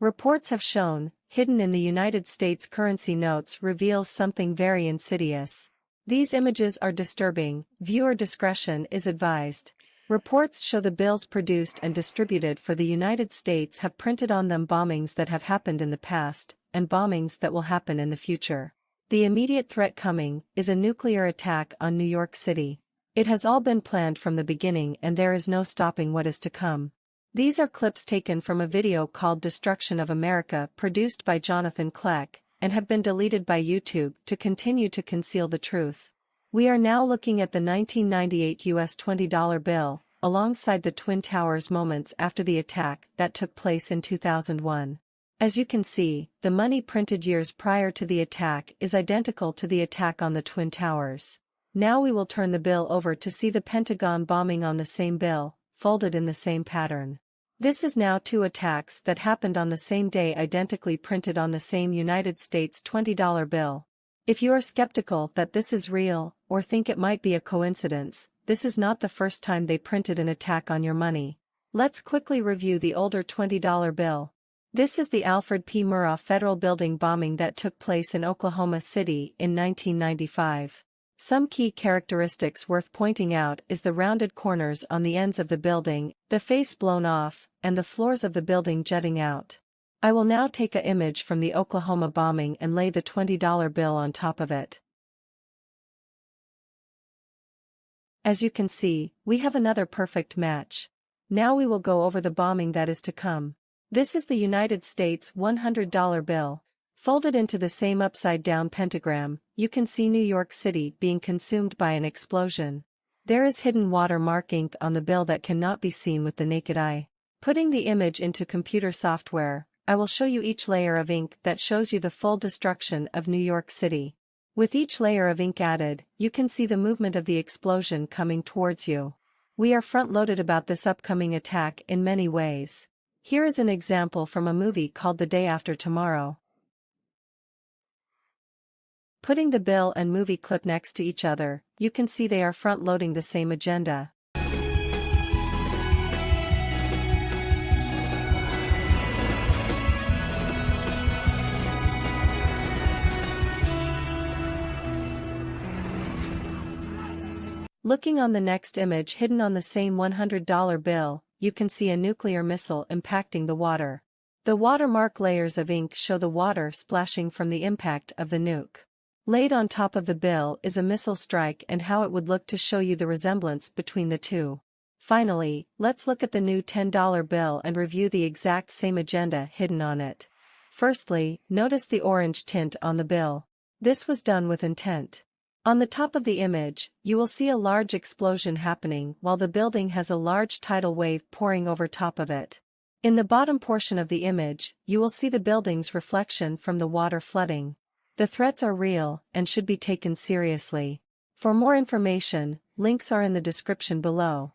Reports have shown, hidden in the United States currency notes reveals something very insidious. These images are disturbing, viewer discretion is advised. Reports show the bills produced and distributed for the United States have printed on them bombings that have happened in the past, and bombings that will happen in the future. The immediate threat coming is a nuclear attack on New York City. It has all been planned from the beginning and there is no stopping what is to come. These are clips taken from a video called Destruction of America produced by Jonathan Kleck, and have been deleted by YouTube to continue to conceal the truth. We are now looking at the 1998 US $20 bill, alongside the Twin Towers moments after the attack that took place in 2001. As you can see, the money printed years prior to the attack is identical to the attack on the Twin Towers. Now we will turn the bill over to see the Pentagon bombing on the same bill, folded in the same pattern. This is now 2 attacks that happened on the same day identically printed on the same United States $20 bill. If you are skeptical that this is real, or think it might be a coincidence, this is not the first time they printed an attack on your money. Let's quickly review the older $20 bill. This is the Alfred P. Murrah Federal Building bombing that took place in Oklahoma City in 1995. Some key characteristics worth pointing out is the rounded corners on the ends of the building, the face blown off, and the floors of the building jutting out. I will now take an image from the Oklahoma bombing and lay the $20 bill on top of it. As you can see, we have another perfect match. Now we will go over the bombing that is to come. This is the United States $100 bill. Folded into the same upside-down pentagram, you can see New York City being consumed by an explosion. There is hidden watermark ink on the bill that cannot be seen with the naked eye. Putting the image into computer software, I will show you each layer of ink that shows you the full destruction of New York City. With each layer of ink added, you can see the movement of the explosion coming towards you. We are front-loaded about this upcoming attack in many ways. Here is an example from a movie called The Day After Tomorrow. Putting the bill and movie clip next to each other, you can see they are front-loading the same agenda. Looking on the next image hidden on the same $100 bill, you can see a nuclear missile impacting the water. The watermark layers of ink show the water splashing from the impact of the nuke. Laid on top of the bill is a missile strike and how it would look to show you the resemblance between the two. Finally, let's look at the new $10 bill and review the exact same agenda hidden on it. Firstly, notice the orange tint on the bill. This was done with intent. On the top of the image, you will see a large explosion happening while the building has a large tidal wave pouring over top of it. In the bottom portion of the image, you will see the building's reflection from the water flooding. The threats are real and should be taken seriously. For more information, links are in the description below.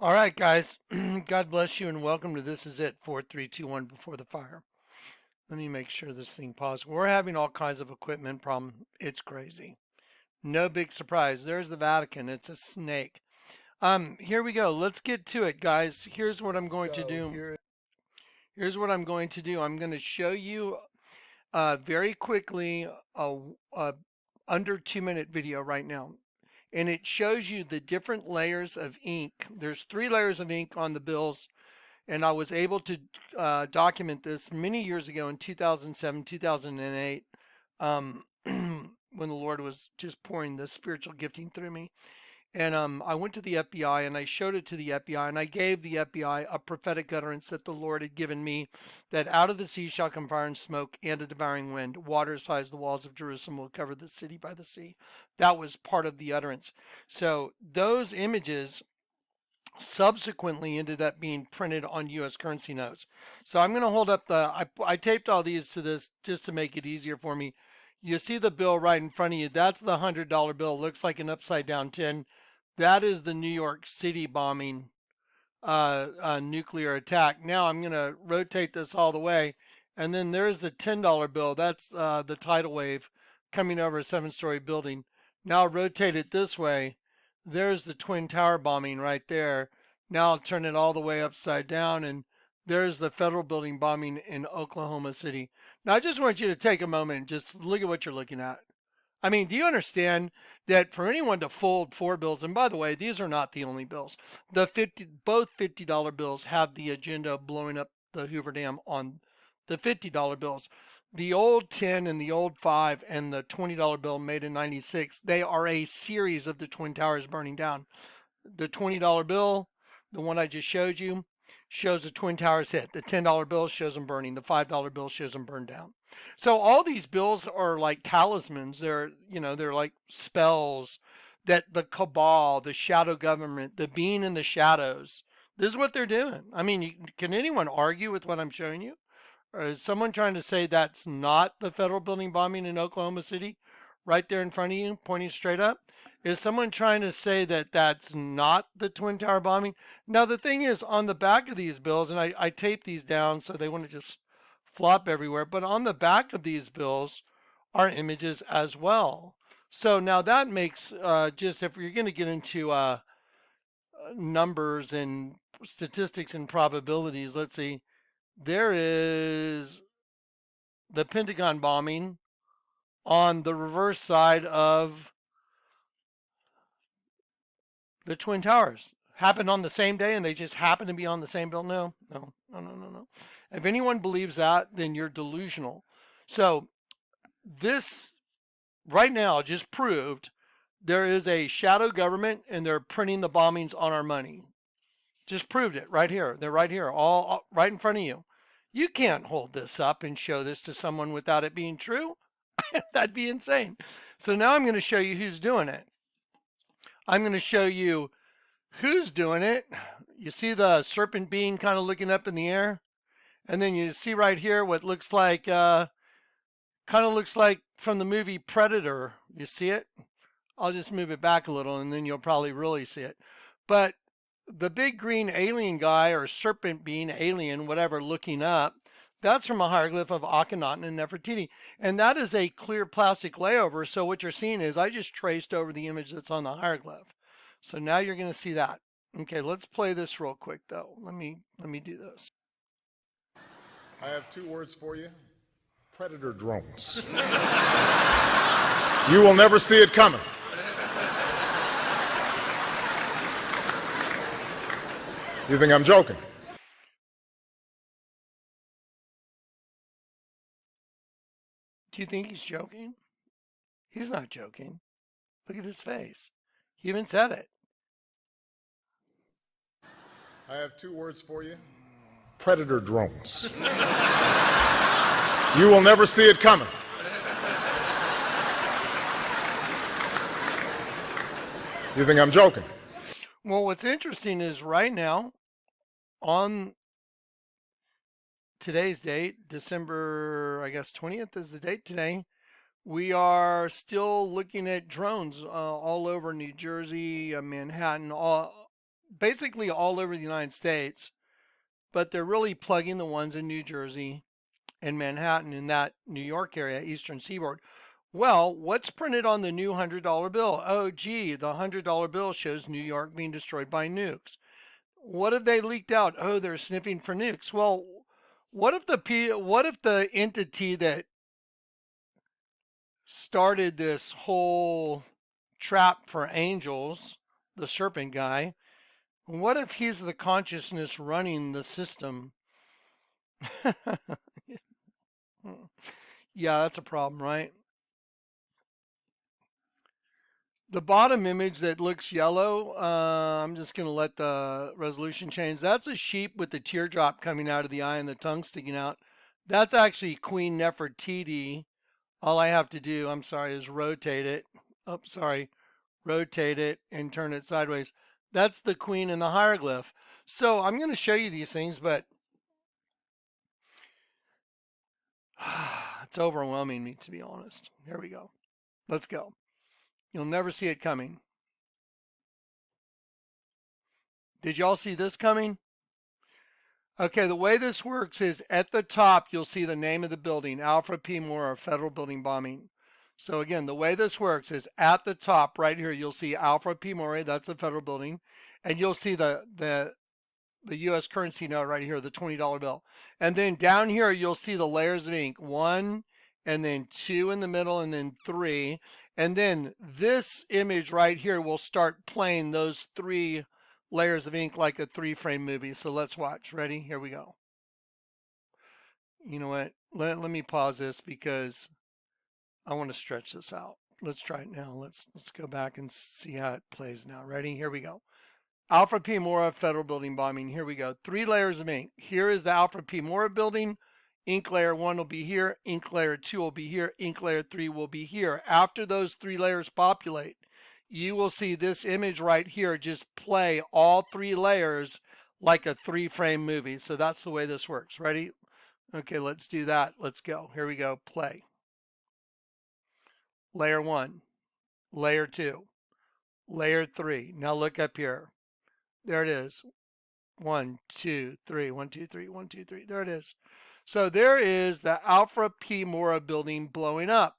All right, guys. God bless you and welcome to This Is It 4321 Before the Fire. Let me make sure this thing pauses. We're having all kinds of equipment problem. It's crazy. No big surprise. There's the Vatican. It's a snake. Here we go. Let's get to it, guys. Here's what I'm going to do. Here's what I'm going to do. I'm going to show you very quickly a under 2-minute video right now, and it shows you the different layers of ink. There's 3 layers of ink on the bills, and I was able to document this many years ago in 2007, 2008, when the Lord was just pouring the spiritual gifting through me. And I went to the FBI and I showed it to the FBI, and I gave the FBI a prophetic utterance that the Lord had given me, that out of the sea shall come fire and smoke and a devouring wind. Water as high as the walls of Jerusalem will cover the city by the sea. That was part of the utterance. So those images subsequently ended up being printed on U.S. currency notes. So I'm going to hold up I taped all these to this just to make it easier for me. You see the bill right in front of you. That's the $100 bill. Looks like an upside down 10. That is the New York City bombing nuclear attack. Now I'm going to rotate this all the way. And then there's the $10 bill. That's the tidal wave coming over a 7-story building. Now rotate it this way. There's the Twin Tower bombing right there. Now I'll turn it all the way upside down, and There's the federal building bombing in Oklahoma City. Now, I just want you to take a moment and just look at what you're looking at. I mean, do you understand that for anyone to fold 4 bills, and by the way, these are not the only bills. Both $50 bills have the agenda of blowing up the Hoover Dam on the $50 bills. The old 10 and the old 5 and the $20 bill made in 96, they are a series of the Twin Towers burning down. The $20 bill, the one I just showed you, shows the Twin Towers hit. The $10 bill shows them burning. The $5 bill shows them burned down. So all these bills are like talismans. They're like spells that the cabal, the shadow government, the being in the shadows, this is what they're doing. I mean, can anyone argue with what I'm showing you? Or is someone trying to say that's not the federal building bombing in Oklahoma City right there in front of you, pointing straight up? Is someone trying to say that that's not the Twin Tower bombing? Now, the thing is, on the back of these bills, and I taped these down so they wouldn't just flop everywhere, but on the back of these bills are images as well. So now that makes, just if you're going to get into numbers and statistics and probabilities, let's see, there is the Pentagon bombing on the reverse side of the Twin Towers. Happened on the same day and they just happen to be on the same bill? No. If anyone believes that, then you're delusional. So this right now just proved there is a shadow government and they're printing the bombings on our money. Just proved it right here. They're right here, all right in front of you. You can't hold this up and show this to someone without it being true. That'd be insane. So now I'm going to show you who's doing it. I'm going to show you who's doing it. You see the serpent being kind of looking up in the air? And then you see right here what looks like, kind of looks like from the movie Predator. You see it? I'll just move it back a little and then you'll probably really see it. But the big green alien guy or serpent being alien, whatever, looking up, that's from a hieroglyph of Akhenaten and Nefertiti. And that is a clear plastic layover. So what you're seeing is I just traced over the image that's on the hieroglyph. So now you're going to see that. Okay, let's play this real quick though. Let me do this. I have 2 words for you. Predator drones. You will never see it coming. You think I'm joking? Do you think he's joking? He's not joking. Look at his face. He even said it. I have 2 words for you. Predator drones. You will never see it coming. You think I'm joking? Well, what's interesting is right now, on today's date, December, I guess 20th is the date today, we are still looking at drones all over New Jersey, Manhattan, basically all over the United States, but they're really plugging the ones in New Jersey and Manhattan in that New York area, Eastern Seaboard. Well, what's printed on the new $100 bill? Oh, gee, the $100 bill shows New York being destroyed by nukes. What have they leaked out? Oh, they're sniffing for nukes. Well, what if the entity that started this whole trap for angels, the serpent guy, what if he's the consciousness running the system? Yeah, that's a problem, right? The bottom image that looks yellow, I'm just going to let the resolution change. That's a sheep with the teardrop coming out of the eye and the tongue sticking out. That's actually Queen Nefertiti. All I have to do, I'm sorry, is rotate it. Oh, sorry. Rotate it and turn it sideways. That's the queen in the hieroglyph. So I'm going to show you these things, but it's overwhelming me, to be honest. Here we go. Let's go. You'll never see it coming. Did y'all see this coming? Okay, the way this works is at the top, you'll see the name of the building, Alfred P. Moore, federal building bombing. So again, the way this works is at the top right here, you'll see Alfred P. Moore, that's the federal building. And you'll see the the U.S. currency note right here, the $20 bill. And then down here, you'll see the layers of ink. 1, and then 2 in the middle, and then 3. And then this image right here will start playing those 3 layers of ink like a 3-frame movie. So let's watch. Ready? Here we go. You know what? Let me pause this because I want to stretch this out. Let's try it now. Let's go back and see how it plays now. Ready? Here we go. Alfred P. Mora Federal Building bombing. Here we go. 3 layers of ink. Here is the Alfred P. Mora building. Ink layer 1 will be here. Ink layer 2 will be here. Ink layer 3 will be here. After those 3 layers populate, you will see this image right here just play all 3 layers like a 3-frame movie. So that's the way this works. Ready? Okay, let's do that. Let's go. Here we go. Play. Layer 1, layer 2, layer 3. Now look up here. There it is. 1, 2, 3, 1, 2, 3, 1, 2, 3. There it is. So there is the Alfred P. Mora building blowing up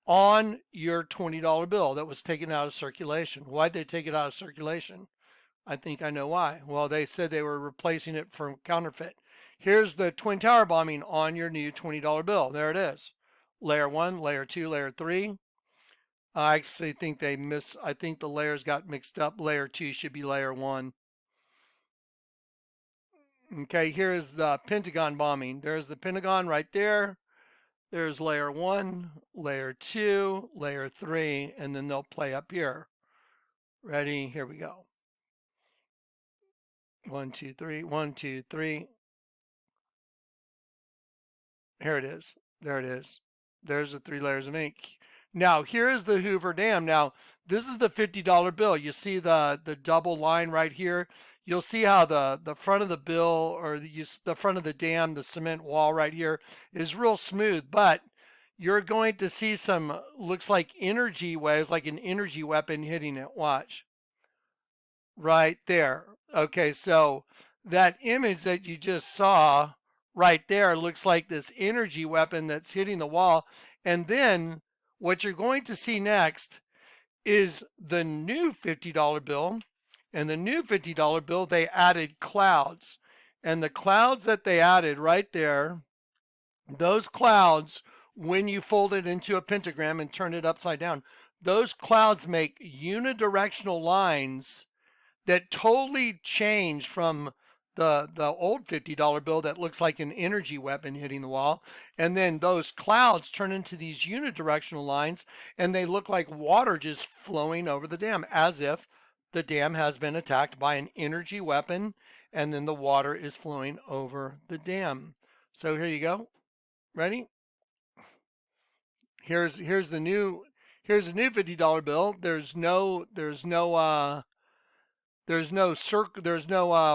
on your $20 bill that was taken out of circulation. Why'd they take it out of circulation? I think I know why. Well, they said they were replacing it for counterfeit. Here's the Twin Tower bombing on your new $20 bill. There it is. Layer 1, layer 2, layer 3. I actually think I think the layers got mixed up. Layer 2 should be layer 1. Okay, here's the Pentagon bombing. There's the Pentagon right there. There's layer 1, layer 2, layer 3, and then they'll play up here. Ready? Here we go. 1, 2, 3, 1, 2, 3. Here it is. There it is. There's the 3 layers of ink. Now, here is the Hoover Dam. Now, this is the $50 bill. You see the double line right here. You'll see how the front of the bill, or the front of the dam, the cement wall right here, is real smooth. But you're going to see some, looks like energy waves, like an energy weapon hitting it. Watch. Right there. Okay, so that image that you just saw right there looks like this energy weapon that's hitting the wall. And then what you're going to see next is the new $50 bill. And the new $50 bill, they added clouds. And the clouds that they added right there, those clouds, when you fold it into a pentagram and turn it upside down, those clouds make unidirectional lines that totally change from the old $50 bill that looks like an energy weapon hitting the wall. And then those clouds turn into these unidirectional lines, and they look like water just flowing over the dam, as if the dam has been attacked by an energy weapon, and then the water is flowing over the dam. So here you go. Ready? Here's the new $50 bill. There's no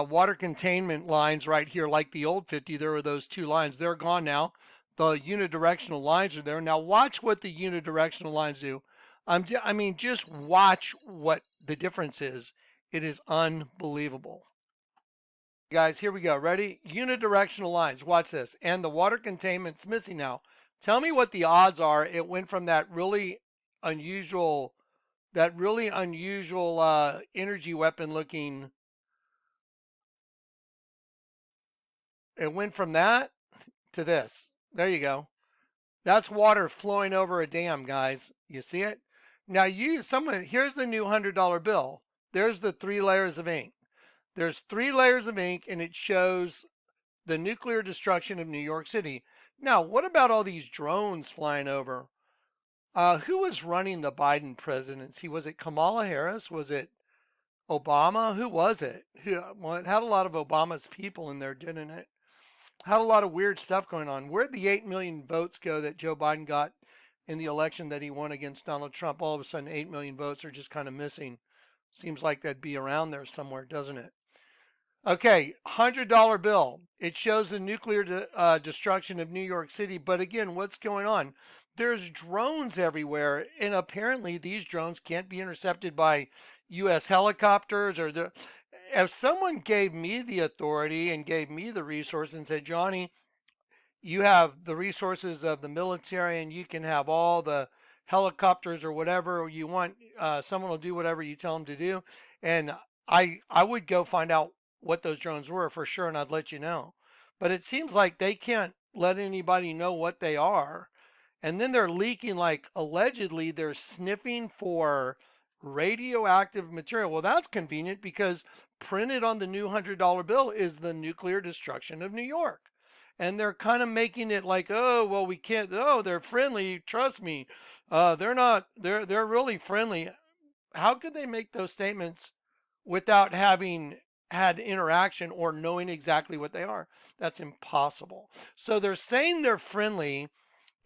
water containment lines right here like the old 50. There were those 2 lines. They're gone now. The unidirectional lines are there. Now watch what the unidirectional lines do. I mean, just watch what the difference is. It is unbelievable. Guys, here we go. Ready? Unidirectional lines. Watch this. And the water containment's missing now. Tell me what the odds are. It went from that really unusual energy weapon looking. It went from that to this. There you go. That's water flowing over a dam, guys. You see it? Now here's the new $100 bill. There's the 3 layers of ink. There's 3 layers of ink, and it shows the nuclear destruction of New York City. Now, what about all these drones flying over? Who was running the Biden presidency? Was it Kamala Harris? Was it Obama? Who was it? Well, it had a lot of Obama's people in there, didn't it? Had a lot of weird stuff going on. Where'd the 8 million votes go that Joe Biden got in the election that he won against Donald Trump? All of a sudden, 8 million votes are just kind of missing. Seems like that'd be around there somewhere, doesn't it? Okay, $100 bill. It shows the nuclear destruction of New York City. But again, what's going on? There's drones everywhere, and apparently these drones can't be intercepted by U.S. helicopters. If someone gave me the authority and gave me the resources and said, Johnny, you have the resources of the military and you can have all the helicopters or whatever you want, someone will do whatever you tell them to do. And I would go find out what those drones were for sure, and I'd let you know. But it seems like they can't let anybody know what they are. And then they're leaking, like allegedly they're sniffing for radioactive material. Well, that's convenient because printed on the new $100 bill is the nuclear destruction of New York. And they're kind of making it like, oh, well, we can't, oh, they're friendly. Trust me. They're not, they're really friendly. How could they make those statements without having had interaction or knowing exactly what they are? That's impossible. So they're saying they're friendly,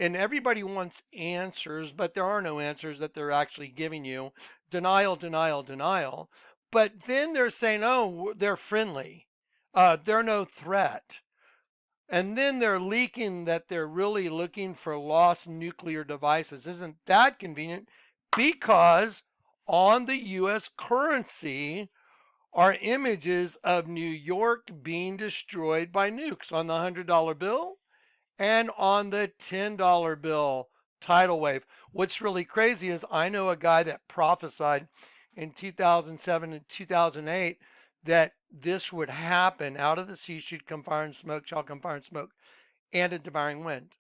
and everybody wants answers, but there are no answers that they're actually giving you. Denial, denial, denial. But then they're saying, oh, they're friendly. They're no threat. And then they're leaking that they're really looking for lost nuclear devices. Isn't that convenient? Because on the US currency are images of New York being destroyed by nukes on the $100 bill and on the $10 bill tidal wave. What's really crazy is I know a guy that prophesied in 2007 and 2008 that this would happen. Out of the sea should come fire and smoke, shall come fire and smoke, and a devouring wind.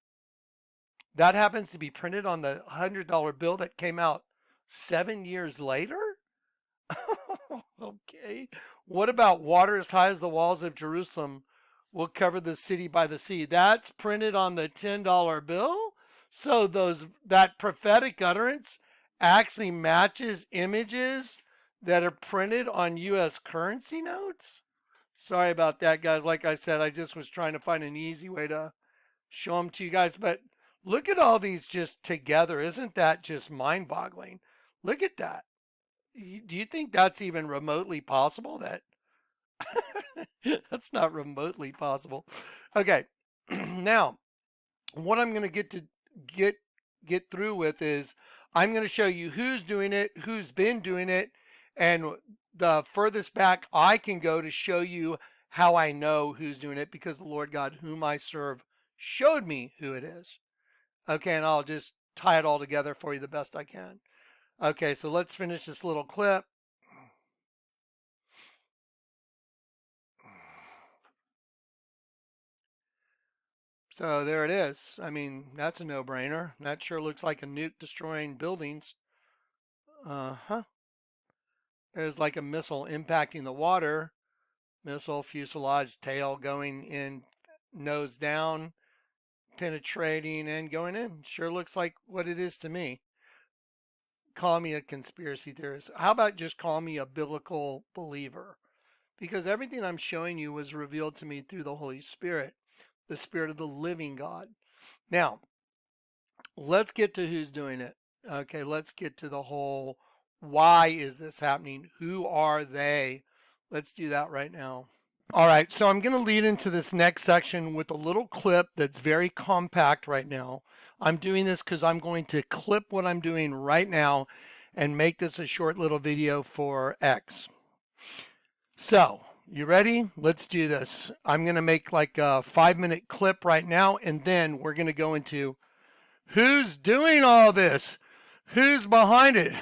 That happens to be printed on the $100 bill that came out 7 years later. Okay. What about water as high as the walls of Jerusalem will cover the city by the sea? That's printed on the $10 bill. So that prophetic utterance actually matches images that are printed on US currency notes. Sorry about that, guys. Like I said, I just was trying to find an easy way to show them to you guys. But look at all these just together. Isn't that just mind-boggling? Look at that. Do you think that's even remotely possible? That's not remotely possible. Okay. Now, what I'm going to get through with is I'm going to show you who's doing it, who's been doing it, and the furthest back I can go to show you how I know who's doing it, because the Lord God whom I serve showed me who it is. Okay, and I'll just tie it all together for you the best I can. Okay, so let's finish this little clip. So there it is. I mean, that's a no-brainer. That sure looks like a nuke destroying buildings. Uh-huh. There's like a missile impacting the water. Missile fuselage tail going in, nose down, penetrating and going in. Sure looks like what it is to me. Call me a conspiracy theorist. How about just call me a biblical believer? Because everything I'm showing you was revealed to me through the Holy Spirit, the Spirit of the living God. Now, let's get to who's doing it. Okay, let's get to the whole why is this happening? Who are they? Let's do that right now. All right, so I'm going to lead into this next section with a little clip that's very compact right now. I'm doing this because I'm going to clip what I'm doing right now and make this a short little video for X. So, you ready? Let's do this. I'm going to make like a 5-minute clip right now, and then we're going to go into who's doing all this? Who's behind it?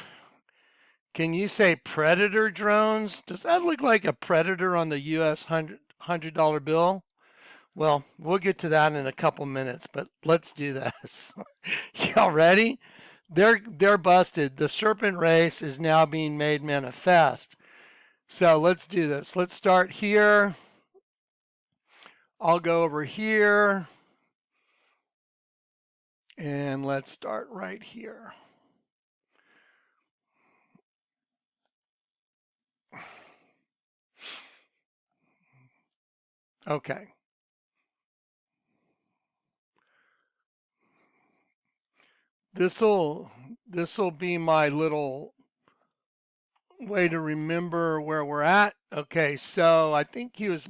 Can you say Predator drones? Does that look like a Predator on the US $100 bill? Well, we'll get to that in a couple minutes, but let's do this. Y'all ready? They're busted. The serpent race is now being made manifest. So let's do this. Let's start here. I'll go over here. And let's start right here. Okay. This'll be my little way to remember where we're at. Okay, so I think he was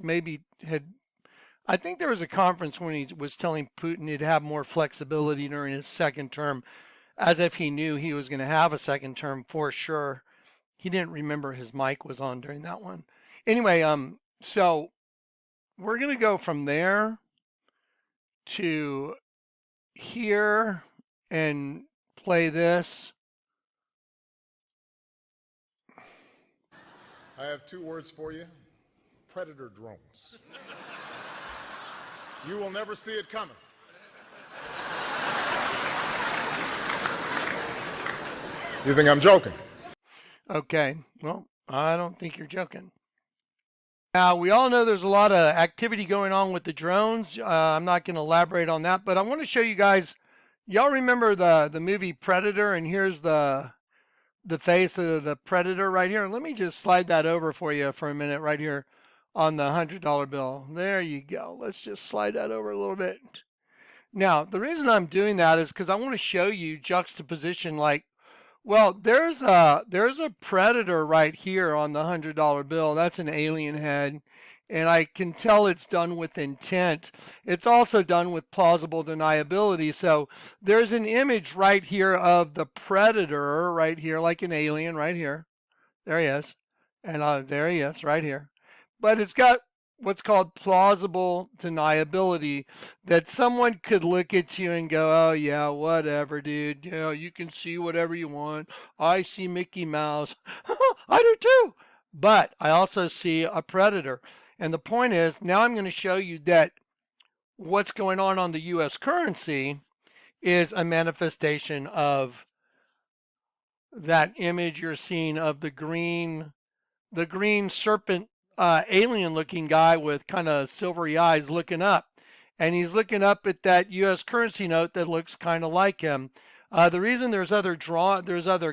I think there was a conference when he was telling Putin he'd have more flexibility during his second term, as if he knew he was going to have a second term for sure. He didn't remember his mic was on during that one. Anyway, so we're going to go from there to here and play this. I have 2 words for you: Predator drones. You will never see it coming. You think I'm joking? Okay, well, I don't think you're joking. Now, we all know there's a lot of activity going on with the drones. I'm not going to elaborate on that, but I want to show you guys. Y'all remember the movie Predator, and here's the face of the Predator right here. Let me just slide that over for you for a minute right here on the $100 bill. There you go. Let's just slide that over a little bit. Now, the reason I'm doing that is because I want to show you juxtaposition. Like, well, there's a Predator right here on the $100 bill. That's an alien head, and I can tell it's done with intent. It's also done with plausible deniability. So there's an image right here of the Predator right here, like an alien right here. There he is, and there he is right here. But it's got what's called plausible deniability, that someone could look at you and go, oh yeah, whatever, dude. You know, you can see whatever you want. I see Mickey Mouse. I do too. But I also see a Predator. And the point is, now I'm going to show you that what's going on the U.S. currency is a manifestation of that image you're seeing of the green serpent, alien looking guy with kind of silvery eyes looking up. And he's looking up at that U.S. currency note that looks kind of like him. The reason there's other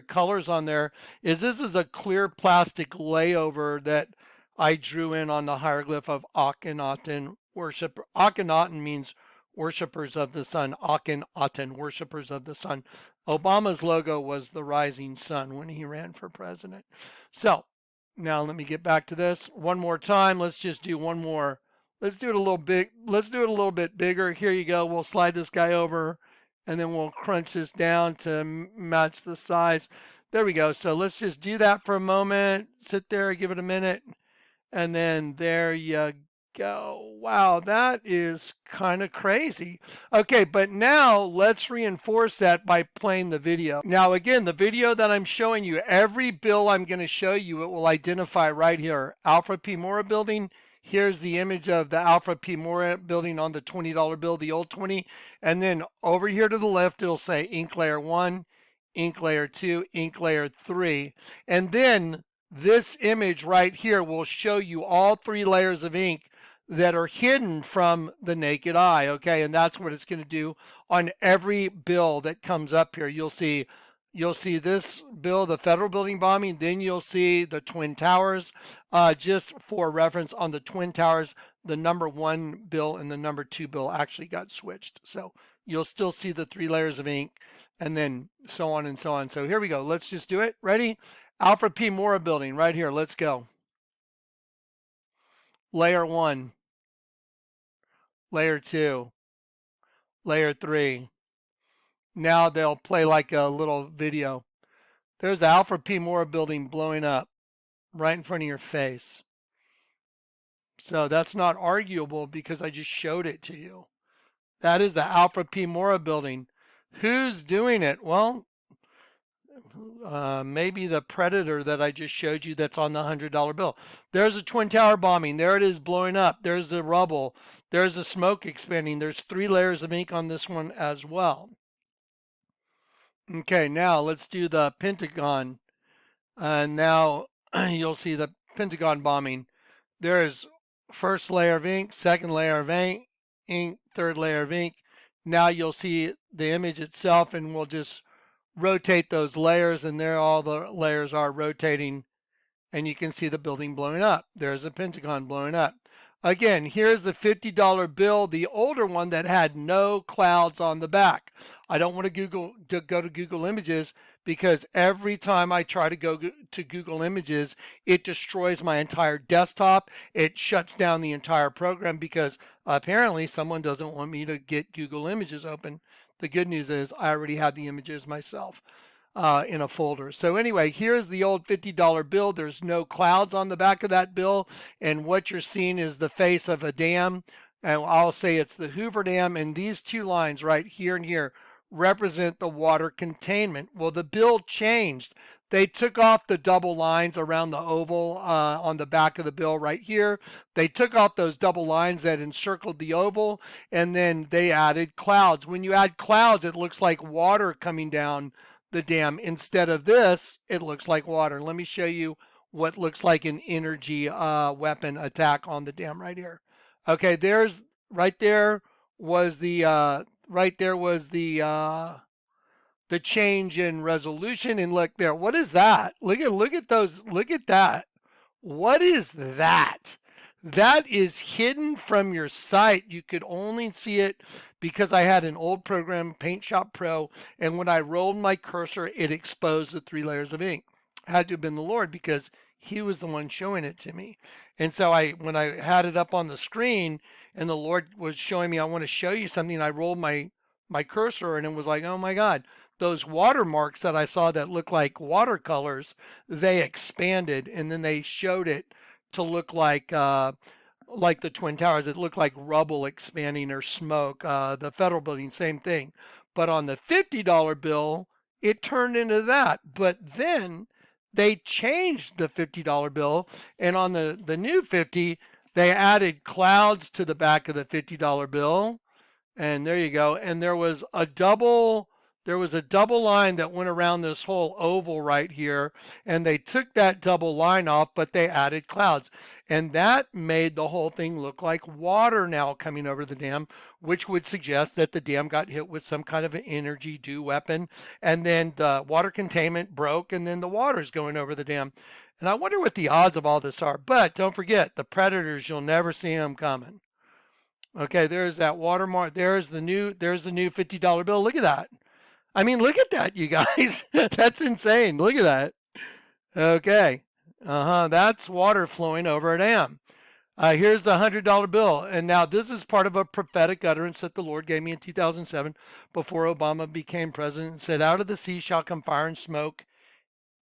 colors on there is this is a clear plastic layover that I drew in on the hieroglyph of Akhenaten worship. Akhenaten means worshipers of the sun. Akhenaten, worshipers of the sun. Obama's logo was the rising sun when he ran for president. So now let me get back to this one more time. Let's just do one more. Let's do it a little bit. Let's do it a little bit bigger. Here you go. We'll slide this guy over, and then we'll crunch this down to match the size. There we go. So let's just do that for a moment. Sit there, give it a minute, and then there you go. Wow, that is kind of crazy. Okay, but now let's reinforce that by playing the video. Now again, the video that I'm showing you, every bill I'm going to show you, it will identify right here. Alfred P. Mora building. Here's the image of the Alfred P. Mora building on the $20 bill, the old 20. And then over here to the left, it'll say ink layer 1, ink layer 2, ink layer 3. And then this image right here will show you all 3 layers of ink that are hidden from the naked eye, okay? And that's what it's going to do on every bill that comes up here. You'll see this bill, the federal building bombing, then you'll see the Twin Towers. Just for reference, on the Twin Towers, the number 1 bill and the number 2 bill actually got switched. So you'll still see the 3 layers of ink, and then so on and so on. So here we go. Let's just do it. Ready? Alfred P. Mora building right here. Let's go. Layer 1. Layer 2, layer 3. Now they'll play like a little video. There's the Alfred P. Mora building blowing up right in front of your face. So that's not arguable because I just showed it to you. That is the Alfred P. Mora building. Who's doing it? Well, maybe the Predator that I just showed you that's on the $100 bill. There's a Twin Tower bombing. There it is blowing up. There's the rubble. There's the smoke expanding. There's 3 layers of ink on this one as well. Okay, now let's do the Pentagon. Now you'll see the Pentagon bombing. There's first layer of ink, second layer of ink, third layer of ink. Now you'll see the image itself, and we'll just rotate those layers, and there all the layers are rotating, and you can see the building blowing up. There's the Pentagon blowing up. Again, here's the $50 bill, the older one that had no clouds on the back. I don't want to go to Google Images because every time I try to go to Google Images, it destroys my entire desktop. It shuts down the entire program because apparently someone doesn't want me to get Google Images open. The good news is I already had the images myself in a folder. So anyway, here's the old $50 bill. There's no clouds on the back of that bill. And what you're seeing is the face of a dam. And I'll say it's the Hoover Dam. And these 2 lines right here and here represent the water containment. Well, the bill changed. They took off the double lines around the oval on the back of the bill right here. They took off those double lines that encircled the oval, and then they added clouds. When you add clouds, it looks like water coming down the dam. Instead of this, it looks like water. Let me show you what looks like an energy weapon attack on the dam right here. Okay, there's right there was the the change in resolution, and look there. What is that? Look at those. Look at that. What is that? That is hidden from your sight. You could only see it because I had an old program, Paint Shop Pro, and when I rolled my cursor, it exposed the 3 layers of ink. It had to have been the Lord because he was the one showing it to me. And so when I had it up on the screen and the Lord was showing me, I want to show you something, I rolled my cursor and it was like, oh my God, those watermarks that I saw that looked like watercolors, they expanded, and then they showed it to look like the Twin Towers. It looked like rubble expanding or smoke. The Federal Building, same thing. But on the $50 bill, it turned into that. But then they changed the $50 bill, and on the new 50, they added clouds to the back of the $50 bill. And there you go. And there was a double line that went around this whole oval right here, and they took that double line off, but they added clouds. And that made the whole thing look like water now coming over the dam, which would suggest that the dam got hit with some kind of an energy dew weapon, and then the water containment broke, and then the water's going over the dam. And I wonder what the odds of all this are. But don't forget, the predators, you'll never see them coming. Okay, there's that watermark. There's the new $50 bill. Look at that. I mean, look at that, you guys. That's insane. Look at that. Okay. That's water flowing over a dam. Here's the $100 bill. And now this is part of a prophetic utterance that the Lord gave me in 2007 before Obama became president, and said, out of the sea shall come fire and smoke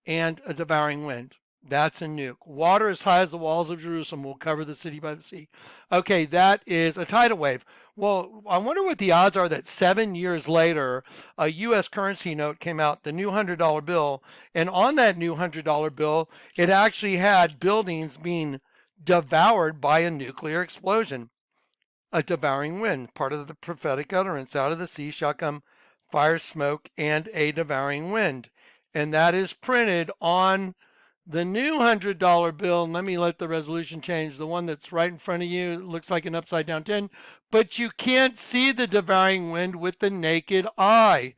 and a devouring wind. That's a nuke. Water as high as the walls of Jerusalem will cover the city by the sea. Okay, that is a tidal wave. Well, I wonder what the odds are that 7 years later, a U.S. currency note came out, the new $100 bill, and on that new $100 bill, it actually had buildings being devoured by a nuclear explosion. A devouring wind, part of the prophetic utterance. Out of the sea shall come fire, smoke, and a devouring wind. And that is printed on the new $100 bill. And let me let the resolution change. The one that's right in front of you, it looks like an upside down 10, but you can't see the devouring wind with the naked eye.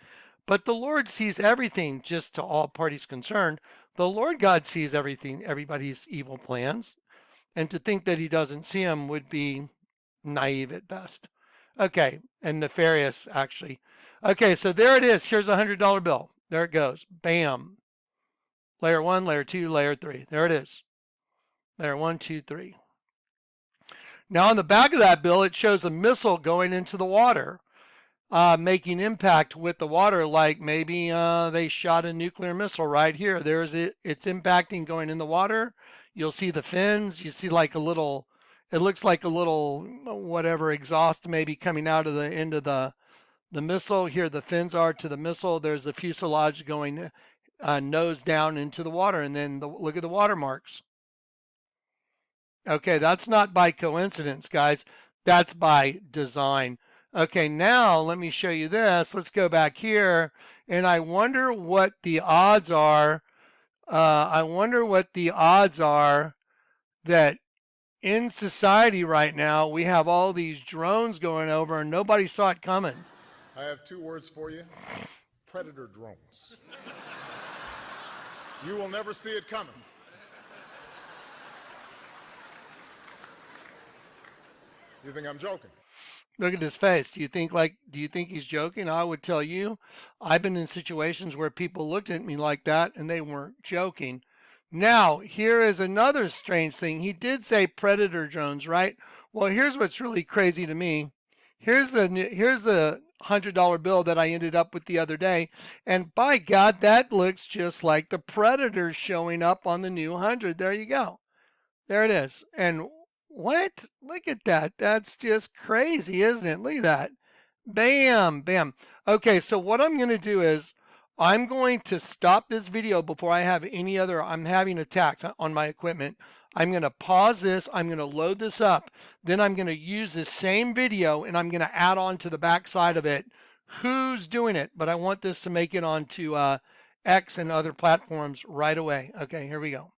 But the Lord sees everything, just to all parties concerned. The Lord God sees everything, everybody's evil plans. And to think that he doesn't see them would be naive at best. Okay, and nefarious, actually. Okay, so there it is. Here's a $100 bill. There it goes. Bam. Layer 1, layer 2, layer 3. There it is. Layer 1, 2, 3. Now on the back of that bill, it shows a missile going into the water, making impact with the water, like maybe they shot a nuclear missile right here. There's it. It's impacting going in the water. You'll see the fins. You see like a little, it looks like a little, whatever, exhaust maybe coming out of the end of the missile. Here the fins are to the missile. There's a fuselage going nose down into the water, and then look at the watermarks. Okay, that's not by coincidence, guys. That's by design. Okay, now let me show you this. Let's go back here, and I wonder what the odds are. I wonder what the odds are that in society right now we have all these drones going over and nobody saw it coming. I have 2 words for you. Predator drones. You will never see it coming. You think I'm joking? Look at his face. Do you think he's joking? I would tell you, I've been in situations where people looked at me like that and they weren't joking. Now, here is another strange thing. He did say predator drones, right? Well, here's what's really crazy to me. Here's the $100 bill that I ended up with the other day, and by God, that looks just like the predator showing up on the new 100. There you go. There it is. And what? Look at that. That's just crazy, isn't it? Look at that. Bam, bam. Okay, so what I'm going to do is I'm going to stop this video before I have any other, I'm having attacks on my equipment. I'm going to pause this. I'm going to load this up. Then I'm going to use this same video and I'm going to add on to the back side of it who's doing it. But I want this to make it onto X and other platforms right away. Okay, here we go.